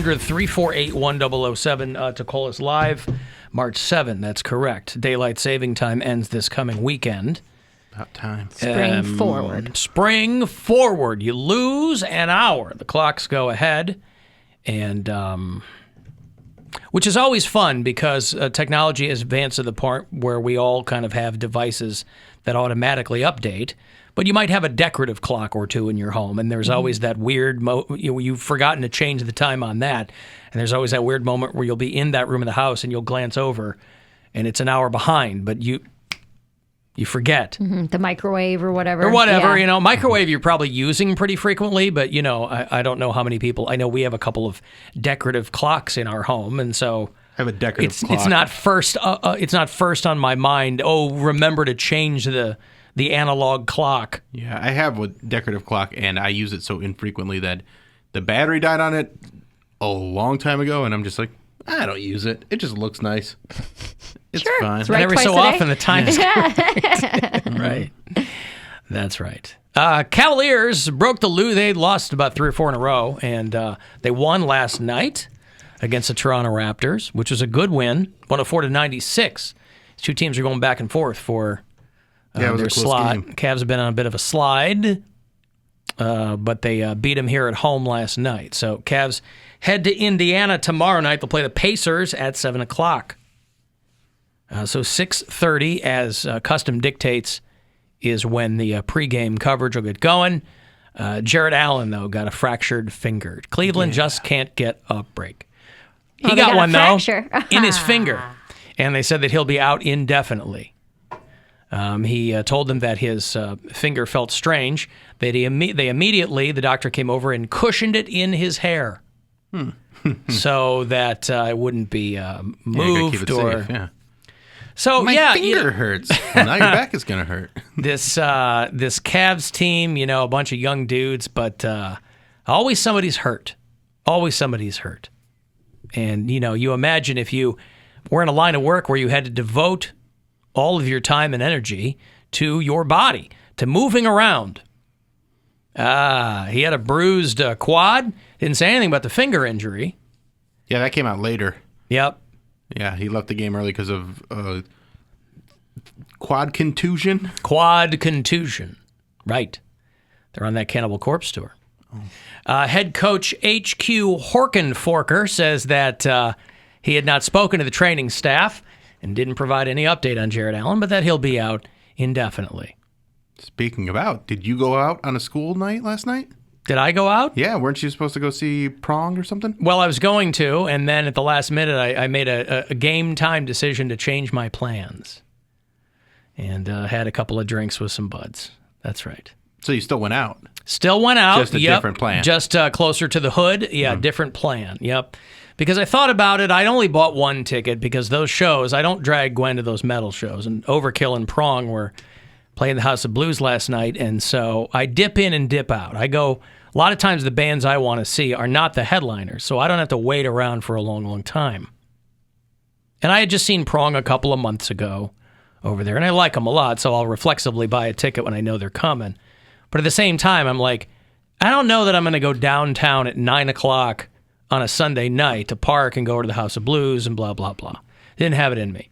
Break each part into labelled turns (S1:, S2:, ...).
S1: 1-800-348-1007 to call us live. March 7, that's correct. Daylight saving time ends this coming weekend.
S2: About time.
S3: Spring forward.
S1: Spring forward. You lose an hour. The clocks go ahead. And which is always fun because technology has advanced to the point where we all kind of have devices that automatically update. But you might have a decorative clock or two in your home, and there's always that weird you've forgotten to change the time on that, and there's always that weird moment where you'll be in that room of the house and you'll glance over, and it's an hour behind, but you forget.
S3: The microwave or whatever.
S1: Yeah. Microwave you're probably using pretty frequently, but, I don't know how many people. I know we have a couple of decorative clocks in our home, and so
S2: I have a decorative clock.
S1: It's not first on my mind, remember to change the analog clock.
S2: Yeah, I have a decorative clock, and I use it so infrequently that the battery died on it a long time ago, and I'm just like, I don't use it. It just looks nice. It's
S3: sure,
S2: fine.
S3: It's right
S1: every so often the time's right. That's right. Cavaliers broke the lose. They lost about 3 or 4 in a row, and they won last night against the Toronto Raptors, which was a good win, 104-96. These two teams are going back and forth for
S2: it was
S1: their
S2: a close
S1: slot.
S2: game.
S1: Cavs have been on a bit of a slide, but they beat them here at home last night. So Cavs head to Indiana tomorrow night. They'll play the Pacers at 7 o'clock. So 6:30, as custom dictates, is when the pregame coverage will get going. Jared Allen, though, got a fractured finger. Cleveland just can't get a break. He got one, though, in his finger, and they said that he'll be out indefinitely. He told them that his finger felt strange, that they immediately, the doctor came over and cushioned it in his hair so that it wouldn't be moved
S2: keep it
S1: or...
S2: safe, yeah.
S1: So,
S2: My finger hurts. Well, now your back is going to hurt.
S1: This Cavs team, a bunch of young dudes, but always somebody's hurt. Always somebody's hurt. And, you imagine if you were in a line of work where you had to devote all of your time and energy to your body, to moving around. He had a bruised quad. Didn't say anything about the finger injury.
S2: Yeah, that came out later.
S1: Yep.
S2: Yeah, he left the game early because of quad contusion.
S1: Quad contusion. Right. They're on that Cannibal Corpse tour. Head coach H.Q. Horkenforker says that he had not spoken to the training staff and didn't provide any update on Jared Allen, but that he'll be out indefinitely.
S2: Speaking of out, did you go out on a school night last night?
S1: Did I go out?
S2: Yeah, weren't you supposed to go see Prong or something?
S1: Well, I was going to, and then at the last minute, I made a game time decision to change my plans. And had a couple of drinks with some buds. That's right.
S2: So you still went out?
S1: Still went out.
S2: Just a different plan.
S1: Just closer to the hood. Yeah, different plan. Yep. Because I thought about it, I only bought one ticket because those shows, I don't drag Gwen to those metal shows. And Overkill and Prong were playing the House of Blues last night, and so I dip in and dip out. I go, a lot of times the bands I want to see are not the headliners, so I don't have to wait around for a long, long time. And I had just seen Prong a couple of months ago over there, and I like them a lot, so I'll reflexively buy a ticket when I know they're coming. But at the same time, I'm like, I don't know that I'm going to go downtown at 9 o'clock on a Sunday night to park and go to the House of Blues and blah, blah, blah. Didn't have it in me.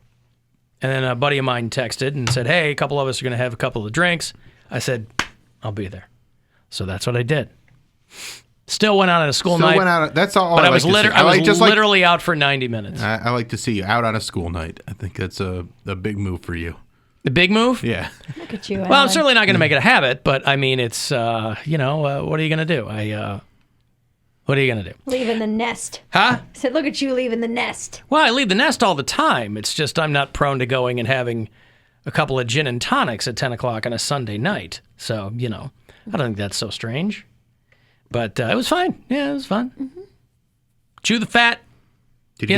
S1: And then a buddy of mine texted and said, hey, a couple of us are going to have a couple of drinks. I said, I'll be there. So that's what I did. Still went out on a school night.
S2: Went out. That's all.
S1: But I
S2: like
S1: was,
S2: I
S1: literally out for 90 minutes.
S2: I like to see you out on a school night. I think that's a big move for you.
S1: The big move?
S2: Yeah.
S3: Look at you,
S1: Well, I'm certainly not going to make it a habit, but I mean, it's, what are you going to do? What are you going to do?
S3: Leaving the nest.
S1: Huh?
S3: I said, look at you leaving the nest.
S1: Well, I leave the nest all the time. It's just I'm not prone to going and having a couple of gin and tonics at 10 o'clock on a Sunday night. So, I don't think that's so strange. But it was fine. Yeah, it was fun. Mm-hmm. Chew the fat,
S2: Did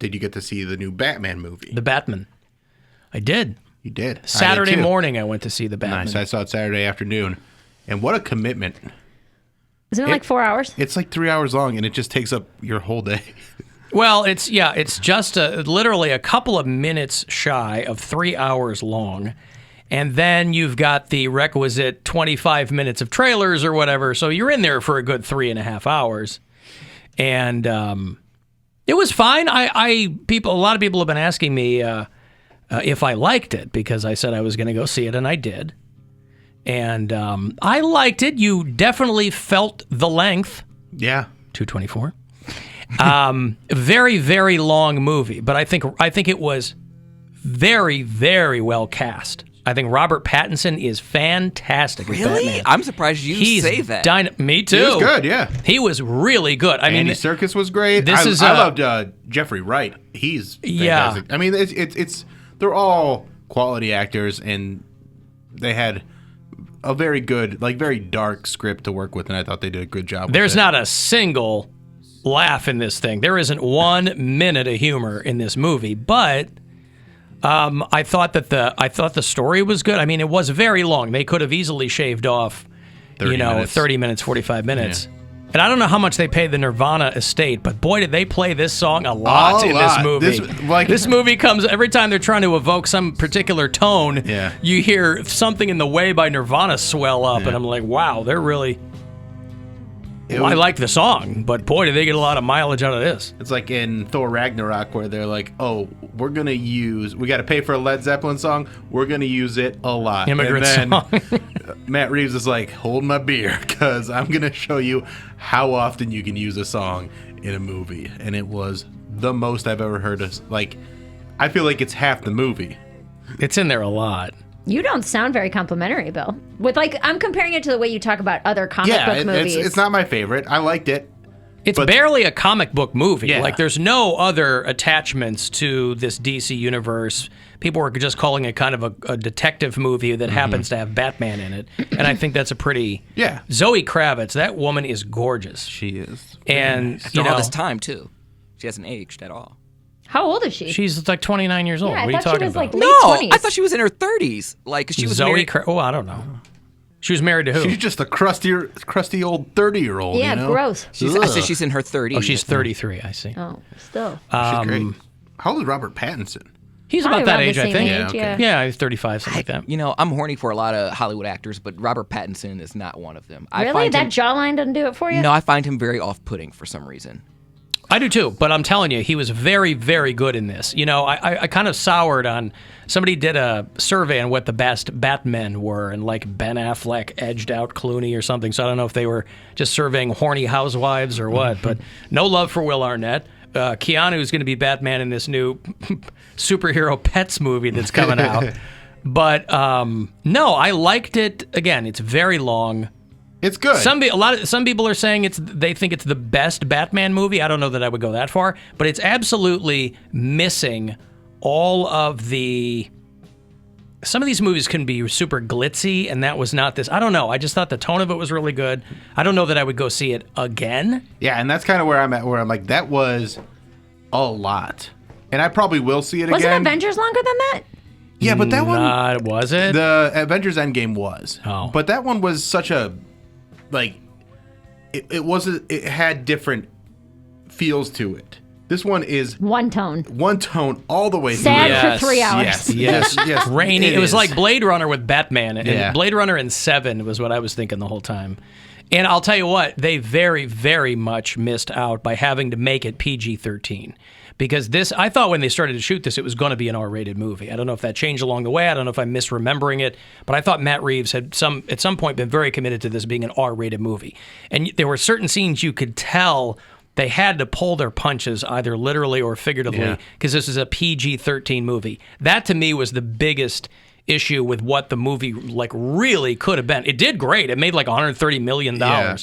S2: you get to see the new Batman movie?
S1: The Batman. I did.
S2: You did.
S1: Saturday morning I went to see the Batman.
S2: Nice. I saw it Saturday afternoon. And what a commitment.
S3: Isn't it like 4 hours?
S2: It's like 3 hours long, and it just takes up your whole day.
S1: Well, it's just literally a couple of minutes shy of 3 hours long. And then you've got the requisite 25 minutes of trailers or whatever. So you're in there for a good 3.5 hours. And it was fine. A lot of people have been asking me if I liked it because I said I was going to go see it, and I did. And I liked it. You definitely felt the length.
S2: Yeah.
S1: 224. Very, very long movie, but I think it was very, very well cast. I think Robert Pattinson is fantastic. As
S4: Really?
S1: Batman.
S4: I'm surprised you say that.
S1: Me too.
S2: He was good, yeah.
S1: He was really good. I
S2: Andy
S1: mean,
S2: Serkis was great. I loved Jeffrey Wright. He's fantastic.
S1: Yeah.
S2: I mean, it's they're all quality actors, and they had a very good, very dark script to work with, and I thought they did a good job.
S1: There's
S2: with it.
S1: not a single laugh in this thing. There isn't 1 minute of humor in this movie, but I thought the story was good. I mean, it was very long. They could have easily shaved off, 30 minutes, 45 minutes. Yeah. And I don't know how much they paid the Nirvana estate, but boy, did they play this song a lot in this movie. This movie comes every time they're trying to evoke some particular tone.
S2: Yeah.
S1: You hear Something in the Way by Nirvana swell up, and I'm like, wow, they're really. I like the song, but boy, did they get a lot of mileage out of this.
S2: It's like in Thor Ragnarok where they're like, oh, we got to pay for a Led Zeppelin song, we're going to use it a lot.
S1: Immigrant
S2: and then
S1: song.
S2: Matt Reeves is like, hold my beer, because I'm going to show you how often you can use a song in a movie. And it was the most I've ever heard of. I feel like it's half the movie.
S1: It's in there a lot.
S3: You don't sound very complimentary, Bill. I'm comparing it to the way you talk about other comic book movies.
S2: It's not my favorite. I liked it.
S1: It's barely a comic book movie.
S2: Yeah.
S1: There's no other attachments to this DC universe. People were just calling it kind of a detective movie that happens to have Batman in it. And I think that's a pretty...
S2: Yeah.
S1: Zoe Kravitz, that woman is gorgeous.
S2: She is.
S1: And,
S4: After all this time, too. She hasn't aged at all.
S3: How old is she?
S1: She's like 29 years old.
S3: Yeah,
S1: what are you talking about?
S3: late
S4: No,
S3: 20s.
S4: I thought she was in her 30s. She was married.
S1: I don't know. She was married to who?
S2: She's just a crusty old 30-year-old.
S3: Yeah, gross.
S4: I said she's in her 30s.
S1: Oh, she's 33, I see.
S3: Oh, still.
S2: She's great. How old is Robert Pattinson?
S1: He's
S3: Probably
S1: about that
S3: around the
S1: age, I
S3: same
S1: think.
S3: age,
S2: Yeah, okay.
S3: yeah.
S1: Yeah, he's 35, something like that.
S4: I'm horny for a lot of Hollywood actors, but Robert Pattinson is not one of them.
S3: Really? That jawline doesn't do it for you?
S4: No, I find him very off-putting for some reason.
S1: I do too, but I'm telling you, he was very, very good in this. I kind of soured on, somebody did a survey on what the best Batmen were, and Ben Affleck edged out Clooney or something, so I don't know if they were just surveying horny housewives or what, but no love for Will Arnett. Keanu's going to be Batman in this new superhero Pets movie that's coming out. But no, I liked it. Again, it's very long.
S2: It's good.
S1: Some people are saying they think it's the best Batman movie. I don't know that I would go that far, but it's absolutely missing all of the. Some of these movies can be super glitzy, and that was not this. I don't know. I just thought the tone of it was really good. I don't know that I would go see it again.
S2: Yeah, and that's kind of where I'm at, where I'm like, that was a lot. And I probably will see it again.
S3: Wasn't Avengers longer than that?
S2: Yeah, but that one...
S1: Was it?
S2: The Avengers Endgame was.
S1: Oh.
S2: But that one was such a... It had different feels to it. This one is...
S3: One tone
S2: all the way through.
S3: Sad for 3 hours.
S2: Yes.
S1: Rainy. It was like Blade Runner with Batman. And
S2: Yeah.
S1: Blade Runner and 7 was what I was thinking the whole time. And I'll tell you what, they very, very much missed out by having to make it PG-13. Because I thought when they started to shoot this, it was going to be an R-rated movie. I don't know if that changed along the way. I don't know if I'm misremembering it. But I thought Matt Reeves had at some point been very committed to this being an R-rated movie. And there were certain scenes you could tell they had to pull their punches either literally or figuratively because this is a PG-13 movie. That to me was the biggest issue with what the movie really could have been. It did great. It made $130 million.
S2: Yeah.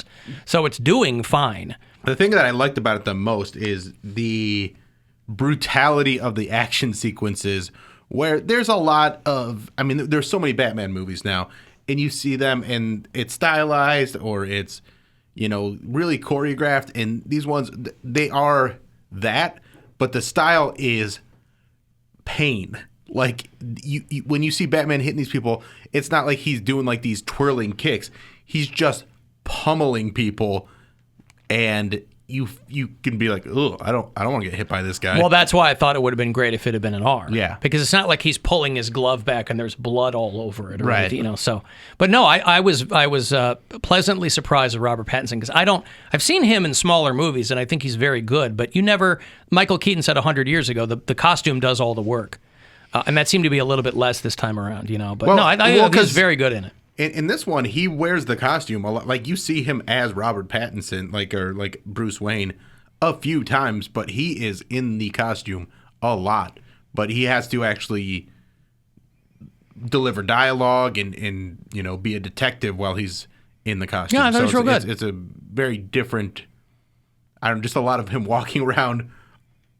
S1: So it's doing fine.
S2: The thing that I liked about it the most is the brutality of the action sequences, where there's a lot of... I mean, there's so many Batman movies now, and you see them and it's stylized or it's... really choreographed, and these ones, they are that, but the style is pain. When you see Batman hitting these people, it's not like he's doing these twirling kicks. He's just pummeling people, and you can be like, oh, I don't want to get hit by this guy.
S1: Well, that's why I thought it would have been great if it had been an R.
S2: Yeah.
S1: Because it's not like he's pulling his glove back and there's blood all over it. Or
S2: Right.
S1: anything, you know. So, but no, I was pleasantly surprised with Robert Pattinson because I've seen him in smaller movies and I think he's very good. But Michael Keaton said 100 years ago, the costume does all the work, and that seemed to be a little bit less this time around. You know. But
S2: Well,
S1: no, I think he's
S2: 'cause
S1: very good in it.
S2: In this one, he wears the costume a lot. Like you see him as Robert Pattinson, like Bruce Wayne, a few times, but he is in the costume a lot. But he has to actually deliver dialogue and be a detective while he's in the costume.
S1: Yeah, I thought it was real good.
S2: It's a very different. Just a lot of him walking around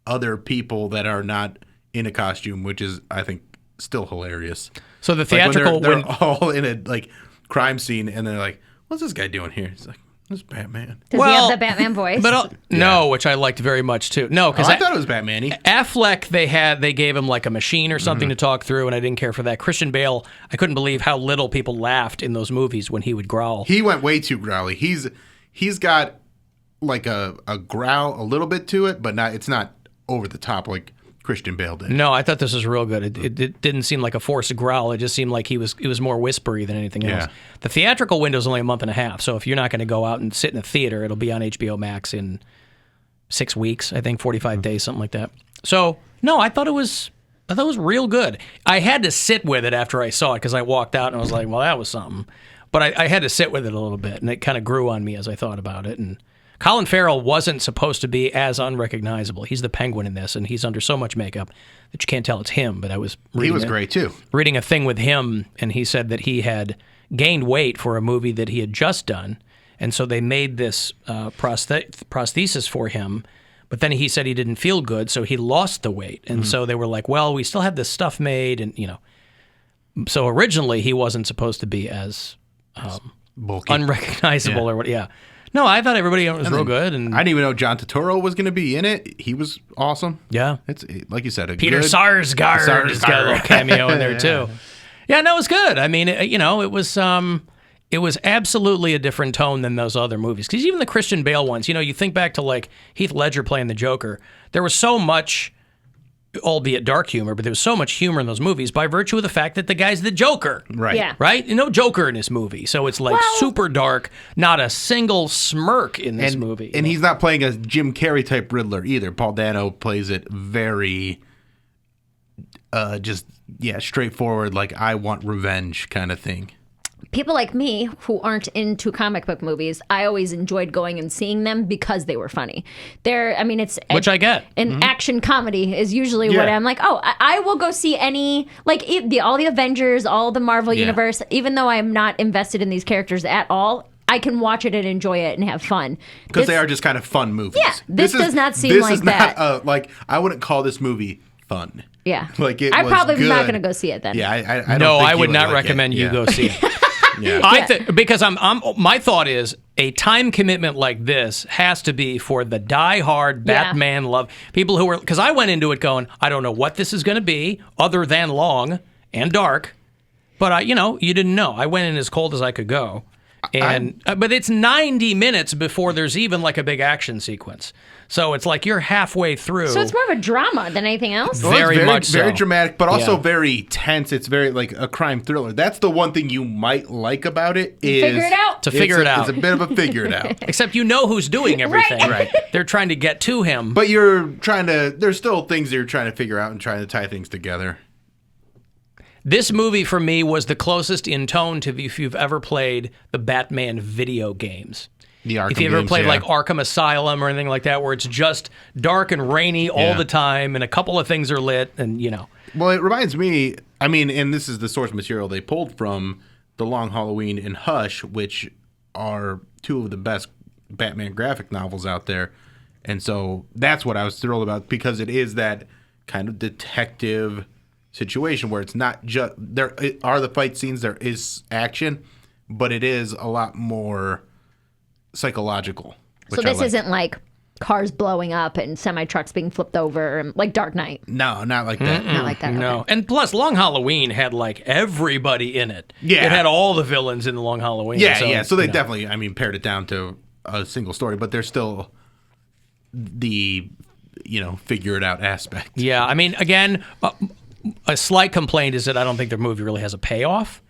S2: other people that are not in a costume, which is, I think, still hilarious.
S1: So the
S2: Like when
S1: theatrical
S2: they're all in a crime scene and they're like, "What's this guy doing here?" He's like, "This is Batman."
S3: Does he have the Batman voice?
S1: But no, which I liked very much too. No, because
S2: I thought it was Batman-y.
S1: Affleck, they gave him like a machine or something to talk through, and I didn't care for that. Christian Bale, I couldn't believe how little people laughed in those movies when he would growl.
S2: He went way too growly. He's got like a growl a little bit to it, but it's not over the top like Christian Bale did.
S1: No, I thought this was real good. It didn't seem like a forced growl. It just seemed like it was more whispery than anything else.
S2: Yeah.
S1: The theatrical window is only a month and a half, so if you're not going to go out and sit in a theater, it'll be on HBO Max in 6 weeks, I think, 45 days, something like that. So, no, I thought it was real good. I had to sit with it after I saw it because I walked out and I was like, well, that was something. But I had to sit with it a little bit, and it kind of grew on me as I thought about it. And Colin Farrell wasn't supposed to be as unrecognizable. He's the Penguin in this, and he's under so much makeup that you can't tell it's him. But I was
S2: He was great too.
S1: reading a thing with him, and he said that he had gained weight for a movie that he had just done, and so they made this prosthesis for him. But then he said he didn't feel good, so he lost the weight, and so they were like, "Well, we still have this stuff made," and so originally he wasn't supposed to be as
S2: Bulky.
S1: unrecognizable or what? Yeah. No, I thought everybody was real good, and
S2: I didn't even know John Turturro was going to be in it. He was awesome.
S1: yeah,
S2: It's like you said,
S1: Peter Sarsgaard has got a little cameo in there too. Yeah, no, it was good. I mean, it was absolutely a different tone than those other movies. Because even the Christian Bale ones, you think back to like Heath Ledger playing the Joker. There was so much, albeit dark humor, but there was so much humor in those movies by virtue of the fact that the guy's the Joker.
S2: Right.
S3: Yeah.
S1: Right? No Joker in this movie. So it's like super dark, not a single smirk in this movie.
S2: And he's not playing a Jim Carrey type Riddler either. Paul Dano plays it very straightforward, like I want revenge kind of thing.
S3: People like me who aren't into comic book movies, I always enjoyed going and seeing them because they were funny.
S1: Which I get.
S3: An action comedy is usually what I'm like, I will go see any, like all the Avengers, all the Marvel universe, even though I'm not invested in these characters at all. I can watch it and enjoy it and have fun.
S2: Because they are just kind of fun movies.
S3: Yeah, this does not seem like that.
S2: I wouldn't call this movie fun.
S3: Yeah.
S2: Like
S3: I
S2: was
S3: probably am not
S2: good.
S3: going to go see it then.
S2: Yeah, I don't
S1: No,
S2: think
S1: I
S2: you
S1: would not
S2: like
S1: recommend
S2: it.
S1: you go see it.
S2: Yeah.
S1: Because my thought is a time commitment like this has to be for the diehard Batman love people who are, because I went into it going, I don't know what this is going to be other than long and dark, but you didn't know. I went in as cold as I could go. And but it's 90 minutes before there's even like a big action sequence. So it's like you're halfway through.
S3: So it's more of a drama than anything else?
S2: Well,
S1: very much so.
S2: Very dramatic, but also very tense. It's very like a crime thriller. That's the one thing you might like about it is
S3: Figure it out.
S1: To figure it out.
S2: It's a bit of a figure it out.
S1: Except who's doing everything.
S2: Right.
S1: They're trying to get to him.
S2: But there's still things that you're trying to figure out and trying to tie things together.
S1: This movie for me was the closest in tone to if you've ever played the Batman video games.
S2: The Arkham
S1: if you ever
S2: games,
S1: played
S2: yeah.
S1: like Arkham Asylum or anything like that, where it's just dark and rainy all the time, and a couple of things are lit, and
S2: Well, it reminds me. I mean, and this is the source material they pulled from The Long Halloween and Hush, which are two of the best Batman graphic novels out there, and so that's what I was thrilled about because it is that kind of detective situation where it's not just there are the fight scenes, there is action, but it is a lot more psychological.
S3: So this isn't like cars blowing up and semi-trucks being flipped over, and like Dark Knight.
S2: No, not like that.
S3: Not like that.
S1: no.
S3: Okay.
S1: And plus, Long Halloween had like everybody in it.
S2: Yeah.
S1: It had all the villains in the Long Halloween.
S2: Yeah. So they definitely, pared it down to a single story, but there's still the figure it out aspect.
S1: Yeah, I mean, again, a slight complaint is that I don't think the movie really has a payoff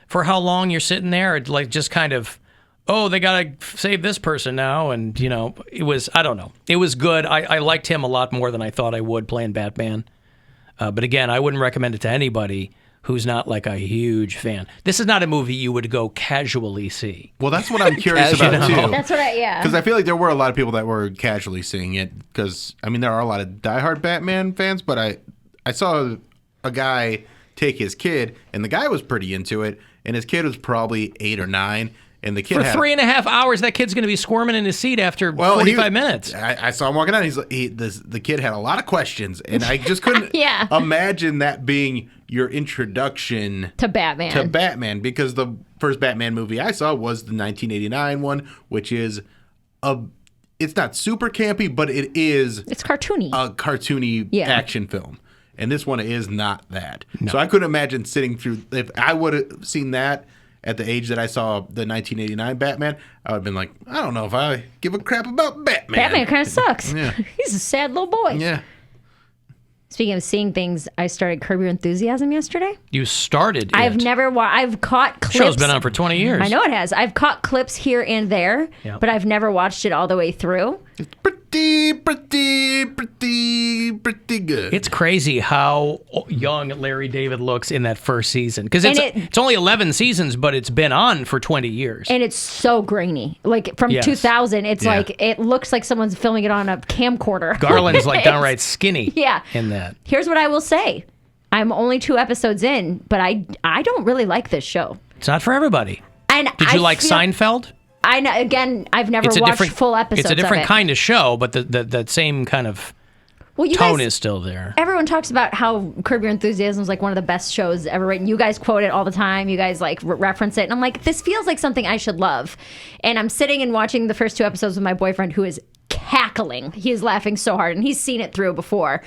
S1: for how long you're sitting there. It, like, just kind of, oh, they got to save this person now. And, it was, I don't know. It was good. I liked him a lot more than I thought I would playing Batman. But again, I wouldn't recommend it to anybody who's not like a huge fan. This is not a movie you would go casually see.
S2: Well, that's what I'm curious about, too.
S3: That's what yeah.
S2: Because I feel like there were a lot of people that were casually seeing it. Because, I mean, there are a lot of diehard Batman fans, but I saw a guy take his kid, and the guy was pretty into it, and his kid was probably 8 or 9, and the kid
S1: For
S2: had
S1: 3.5 hours, that kid's going to be squirming in his seat after 45 minutes.
S2: I saw him walking out. The kid had a lot of questions, and I just couldn't
S3: Yeah.
S2: imagine that being your introduction
S3: to Batman.
S2: Because the first Batman movie I saw was the 1989 one, which is it's not super campy, but
S3: It's cartoony.
S2: A cartoony action film. And this one is not that.
S1: No.
S2: So I couldn't imagine sitting through, if I would have seen that at the age that I saw the 1989 Batman, I would have been like, I don't know if I give a crap about Batman.
S3: Batman kind of sucks.
S2: Yeah.
S3: He's a sad little boy.
S2: Yeah.
S3: Speaking of seeing things, I started Curb Your Enthusiasm yesterday.
S1: You started it.
S3: I've caught clips.
S1: Show's been on for 20 years.
S3: I know it has. I've caught clips here and there,
S1: Yep.
S3: but I've never watched it all the way through.
S2: It's pretty good.
S1: It's crazy how young Larry David looks in that first season. Because it's only 11 seasons, but it's been on for 20 years.
S3: And it's so grainy. Like from
S1: Yes.
S3: 2000, it's
S2: Yeah.
S3: like, it looks like someone's filming it on a camcorder.
S1: Garland's like downright skinny
S3: Yeah.
S1: in that.
S3: Here's what I will say. I'm only 2 episodes in, but I don't really like this show.
S1: It's not for everybody.
S3: And
S1: Did you like Seinfeld?
S3: I know, again, I've never
S1: It's a
S3: watched
S1: different
S3: full episodes
S1: It's a different
S3: of it.
S1: kind of show, but that same kind of
S3: Well, you
S1: tone
S3: guys,
S1: is still there.
S3: everyone talks about how Curb Your Enthusiasm is like one of the best shows ever written. You guys quote it all the time. You guys like reference it. And I'm like, this feels like something I should love. And I'm sitting and watching the first 2 episodes with my boyfriend, who is cackling. He is laughing so hard, and he's seen it through before.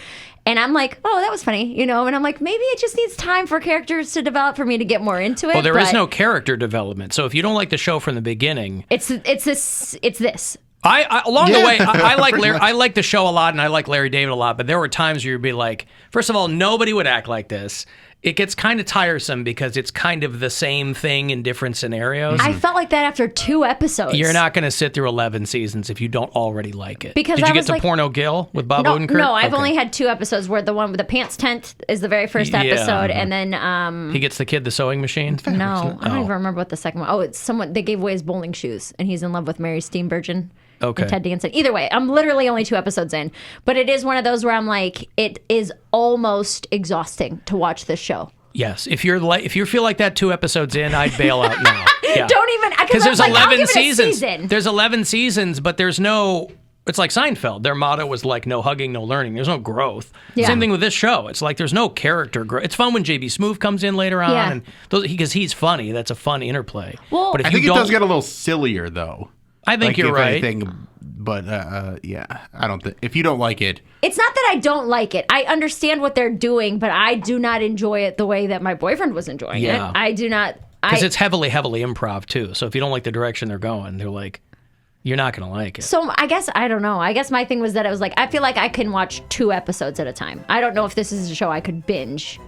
S3: And I'm like, oh, that was funny, And I'm like, maybe it just needs time for characters to develop for me to get more into it.
S1: Well, there is
S3: but
S1: no character development. So if you don't like the show from the beginning,
S3: It's this.
S1: Along the way, I like
S2: Pretty much.
S1: I like the show a lot, and I like Larry David a lot. But there were times where you'd be like, first of all, nobody would act like this. It gets kind of tiresome because it's kind of the same thing in different scenarios.
S3: I felt like that after 2 episodes.
S1: You're not going to sit through 11 seasons if you don't already like it.
S3: Because
S1: Did
S3: I
S1: you get
S3: was
S1: to
S3: like-
S1: Porno Gil with Bob
S3: No,
S1: Odenkirk?
S3: no, I've
S1: Okay.
S3: only had 2 episodes where the one with the pants tent is the very first
S1: Yeah.
S3: episode, and then
S1: He gets the kid the sewing machine.
S3: no, I don't
S1: Oh.
S3: even remember what the second one. Oh, it's someone they gave away his bowling shoes, and he's in love with Mary Steenburgen.
S1: Okay.
S3: And Ted Danson. Either way, I'm literally only 2 episodes in, but it is one of those where I'm like, it is almost exhausting to watch this show.
S1: Yes, if you feel like that 2 episodes in, I'd bail out now. Yeah.
S3: Don't even
S1: Because there's
S3: like, I'll
S1: 11
S3: give it a
S1: seasons.
S3: season.
S1: There's 11 seasons, but there's no. It's like Seinfeld. Their motto was like no hugging, no learning. There's no growth.
S3: Yeah.
S1: Same thing with this show. It's like there's no character growth. It's fun when JB Smoove comes in later on,
S3: Yeah.
S1: and because he's funny. That's a fun interplay.
S3: Well,
S1: but if
S2: I
S1: you
S2: think it
S1: don't,
S2: does get a little sillier, though.
S1: I think
S2: Like,
S1: you're
S2: if
S1: right.
S2: anything, but yeah, I don't think if you don't like it,
S3: It's not that I don't like it. I understand what they're doing, but I do not enjoy it the way that my boyfriend was enjoying
S1: Yeah.
S3: it. I do not.
S1: Because it's heavily improv too. So if you don't like the direction they're going, they're like, you're not going to like it.
S3: So I guess I don't know. I guess my thing was that I was like, I feel like I can watch 2 episodes at a time. I don't know if this is a show I could binge.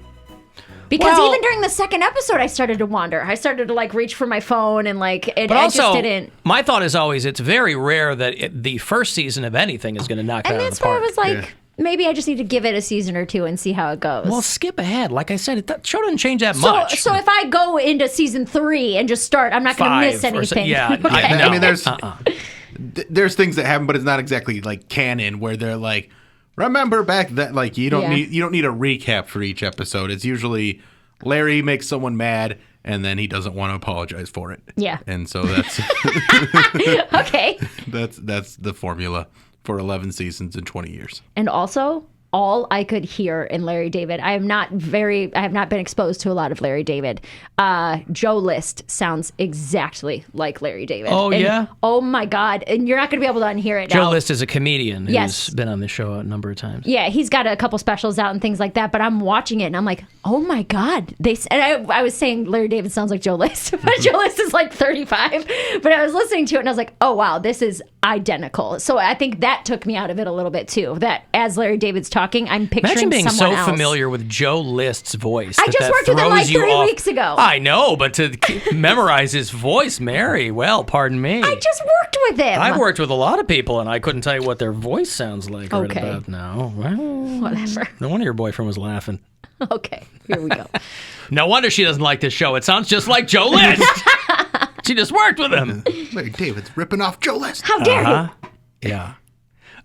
S3: Because
S1: Well-
S3: even during the second episode, I started to wander. I started to like reach for my phone and like,
S1: But
S3: I
S1: also,
S3: just didn't.
S1: my thought is always, it's very rare that the first season of anything is going to knock it
S3: And
S1: out of
S3: that's
S1: the
S3: where I
S1: park.
S3: was like,
S2: Yeah.
S3: maybe I just need to give it a season or 2 and see how it goes.
S1: Well, skip ahead. Like I said, that show doesn't change that
S3: so,
S1: much.
S3: so if I go into season 3 and just start, I'm not going to miss
S1: 5 or so-
S3: anything.
S1: yeah,
S3: Okay.
S1: I
S2: I mean, there's
S1: Uh-uh.
S2: there's things that happen, but it's not exactly like canon where they're like, remember back that like you don't need a recap for each episode. It's usually Larry makes someone mad and then he doesn't want to apologize for it.
S3: Yeah.
S2: And so that's
S3: Okay.
S2: that's the formula for 11 seasons in 20 years.
S3: And also, all I could hear in Larry David. I have not been exposed to a lot of Larry David. Joe List sounds exactly like Larry David.
S1: Oh,
S3: and,
S1: yeah?
S3: Oh, my God. And you're not going to be able to unhear it now.
S1: Joe List is a comedian
S3: Yes.
S1: who's been on this show a number of times.
S3: Yeah, he's got a couple specials out and things like that, but I'm watching it and I'm like, oh my God. I was saying Larry David sounds like Joe List, but Joe List is like 35. But I was listening to it and I was like, oh wow, this is identical. So I think that took me out of it a little bit too, that as Larry David's talking, I'm picturing
S1: Imagine being
S3: someone
S1: so
S3: else.
S1: familiar with Joe List's voice.
S3: I just worked with him like 3
S1: off.
S3: weeks ago.
S1: I know, but to memorize his voice, Mary, well, pardon me.
S3: I just worked with him.
S1: I've worked with a lot of people, and I couldn't tell you what their voice sounds like right
S3: Okay.
S1: about now. Well,
S3: Whatever.
S1: no wonder your boyfriend was laughing.
S3: Okay, here we go.
S1: No wonder she doesn't like this show. It sounds just like Joe List. She just worked with him.
S2: Larry David's ripping off Joe List.
S3: How dare you?
S1: Yeah.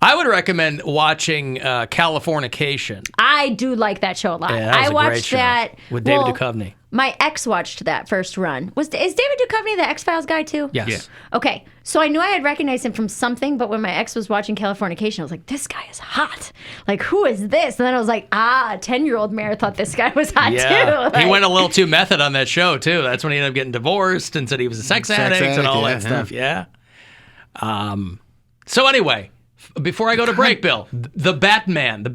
S1: I would recommend watching Californication.
S3: I do like that show a lot.
S1: Yeah, that was
S3: I
S1: a
S3: watched
S1: great show
S3: that
S1: with David Duchovny.
S3: My ex watched that first run. Is David Duchovny the X-Files guy too?
S1: Yes.
S2: Yeah.
S3: Okay, so I knew I had recognized him from something, but when my ex was watching Californication, I was like, this guy is hot. Like, who is this? And then I was like, 10-year-old Mare thought this guy was hot
S1: Yeah.
S3: too. Like,
S1: He went a little too method on that show, too. That's when he ended up getting divorced and said he was a sex addict and all that stuff. Yeah. So anyway, before I go to break, Bill, the Batman,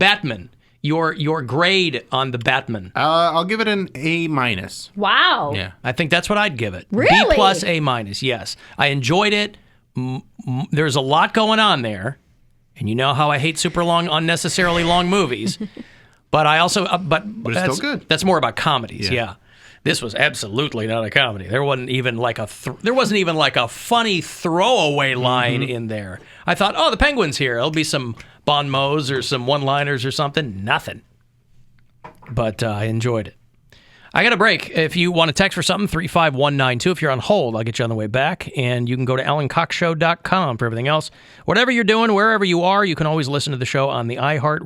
S1: your grade on the Batman.
S2: I'll give it an A-.
S3: wow.
S2: Yeah.
S1: I think that's what I'd give it.
S3: Really?
S1: B+ A-. Yes. I enjoyed it. There's a lot going on there. And you know how I hate super long, unnecessarily long movies. But I also, but
S2: it's still good.
S1: That's more about comedies.
S2: Yeah.
S1: Yeah. This was absolutely not a comedy. There wasn't even like a funny throwaway line in there. I thought, the Penguin's here. There'll be some bon mots or some one-liners or something. Nothing. But I enjoyed it. I got a break. If you want to text for something, 35192. If you're on hold, I'll get you on the way back. And you can go to alancoxshow.com for everything else. Whatever you're doing, wherever you are, you can always listen to the show on the iHeartRadio